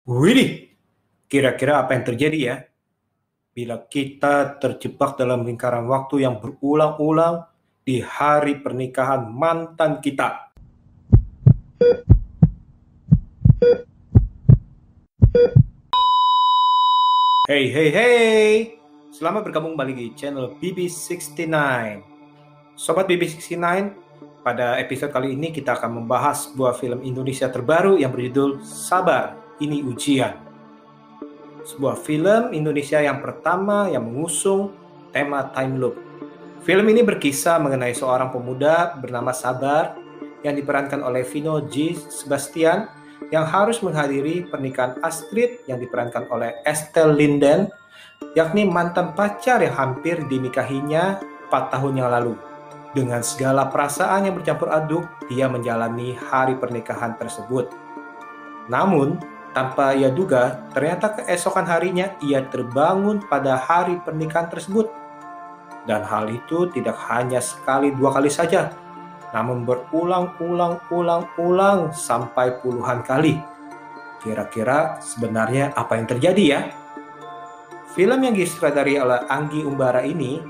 Widih, kira-kira apa yang terjadi ya bila kita terjebak dalam lingkaran waktu yang berulang-ulang di hari pernikahan mantan kita? Hey, hey, hey! Selamat bergabung kembali di channel BB69. Sobat BB69, pada episode kali ini kita akan membahas sebuah film Indonesia terbaru yang berjudul Sabar, Ini Ujian. Sebuah film Indonesia yang pertama yang mengusung tema time loop. Film ini berkisah mengenai seorang pemuda bernama Sabar yang diperankan oleh Vino G. Sebastian yang harus menghadiri pernikahan Astrid yang diperankan oleh Estelle Linden, yakni mantan pacar yang hampir dinikahinya 4 tahun yang lalu. Dengan segala perasaan yang bercampur aduk, dia menjalani hari pernikahan tersebut. Namun, tanpa ia duga, ternyata keesokan harinya ia terbangun pada hari pernikahan tersebut. Dan hal itu tidak hanya sekali dua kali saja, namun berulang-ulang sampai puluhan kali. Kira-kira sebenarnya apa yang terjadi ya? Film yang disutradari oleh Anggi Umbara ini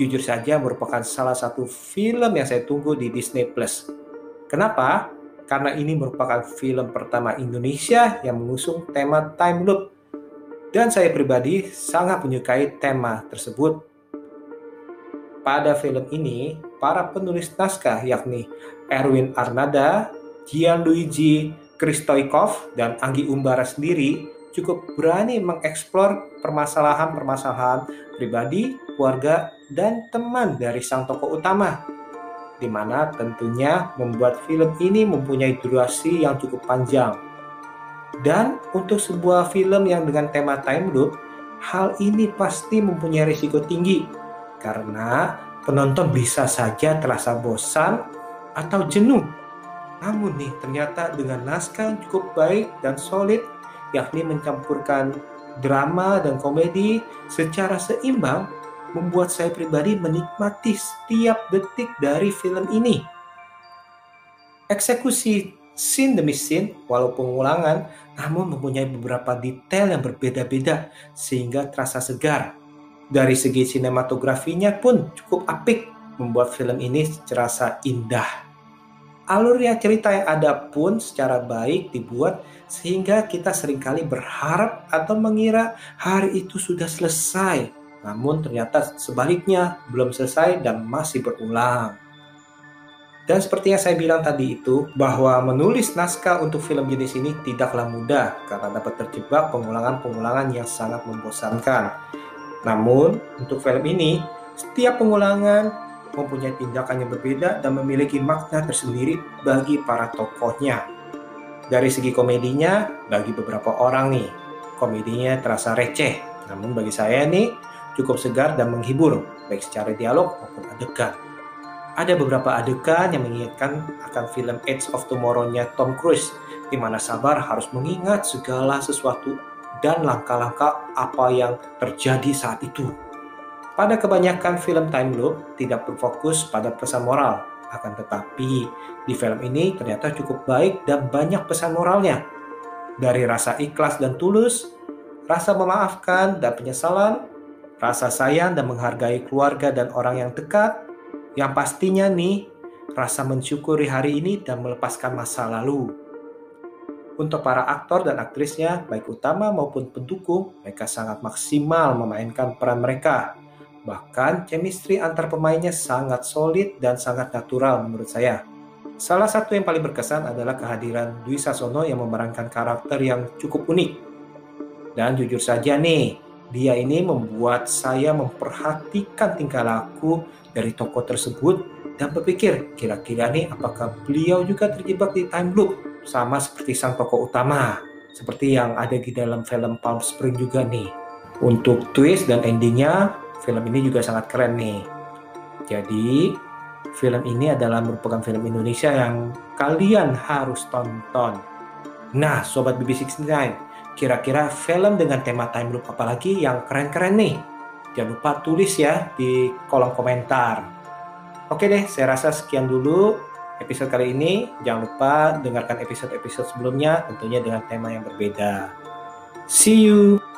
jujur saja merupakan salah satu film yang saya tunggu di Disney Plus. Kenapa? Karena ini merupakan film pertama Indonesia yang mengusung tema time loop. Dan saya pribadi sangat menyukai tema tersebut. Pada film ini, para penulis naskah yakni Erwin Arnada, Gianluigi Kristoikov, dan Anggi Umbara sendiri cukup berani mengeksplor permasalahan-permasalahan pribadi, keluarga, dan teman dari sang tokoh utama, di mana tentunya membuat film ini mempunyai durasi yang cukup panjang. Dan untuk sebuah film yang dengan tema time loop, hal ini pasti mempunyai risiko tinggi, karena penonton bisa saja terasa bosan atau jenuh. Namun nih, ternyata dengan naskah yang cukup baik dan solid, yakni mencampurkan drama dan komedi secara seimbang, membuat saya pribadi menikmati setiap detik dari film ini. Eksekusi scene demi scene, walaupun ulangan, namun mempunyai beberapa detail yang berbeda-beda sehingga terasa segar. Dari segi sinematografinya pun cukup apik, membuat film ini terasa indah. Alurnya cerita yang ada pun secara baik dibuat sehingga kita seringkali berharap atau mengira hari itu sudah selesai. Namun ternyata sebaliknya belum selesai dan masih berulang. Dan seperti yang saya bilang tadi itu, bahwa menulis naskah untuk film jenis ini tidaklah mudah karena dapat terjebak pengulangan-pengulangan yang sangat membosankan. Namun, untuk film ini, setiap pengulangan mempunyai tindakan yang berbeda dan memiliki makna tersendiri bagi para tokohnya. Dari segi komedinya, bagi beberapa orang nih, komedinya terasa receh. Namun bagi saya nih, cukup segar dan menghibur, baik secara dialog maupun adegan. Ada beberapa adegan yang mengingatkan akan film Edge of Tomorrow-nya Tom Cruise, di mana Sabar harus mengingat segala sesuatu dan langkah-langkah apa yang terjadi saat itu. Pada kebanyakan film time loop tidak berfokus pada pesan moral, akan tetapi di film ini ternyata cukup baik dan banyak pesan moralnya. Dari rasa ikhlas dan tulus, rasa memaafkan dan penyesalan, rasa sayang dan menghargai keluarga dan orang yang dekat, yang pastinya nih, rasa mensyukuri hari ini dan melepaskan masa lalu. Untuk para aktor dan aktrisnya, baik utama maupun pendukung, mereka sangat maksimal memainkan peran mereka. Bahkan, chemistry antar pemainnya sangat solid dan sangat natural menurut saya. Salah satu yang paling berkesan adalah kehadiran Dwi Sasono yang memerankan karakter yang cukup unik. Dan jujur saja nih, dia ini membuat saya memperhatikan tingkah laku dari tokoh tersebut dan berpikir, kira-kira nih apakah beliau juga terjebak di time loop? Sama seperti sang tokoh utama, seperti yang ada di dalam film Palm Spring juga nih. Untuk twist dan endingnya, film ini juga sangat keren nih. Jadi, film ini adalah merupakan film Indonesia yang kalian harus tonton. Nah, Sobat BB69, kira-kira film dengan tema time loop apalagi yang keren-keren nih? Jangan lupa tulis ya di kolom komentar. Oke deh, saya rasa sekian dulu episode kali ini. Jangan lupa dengarkan episode-episode sebelumnya tentunya dengan tema yang berbeda. See you.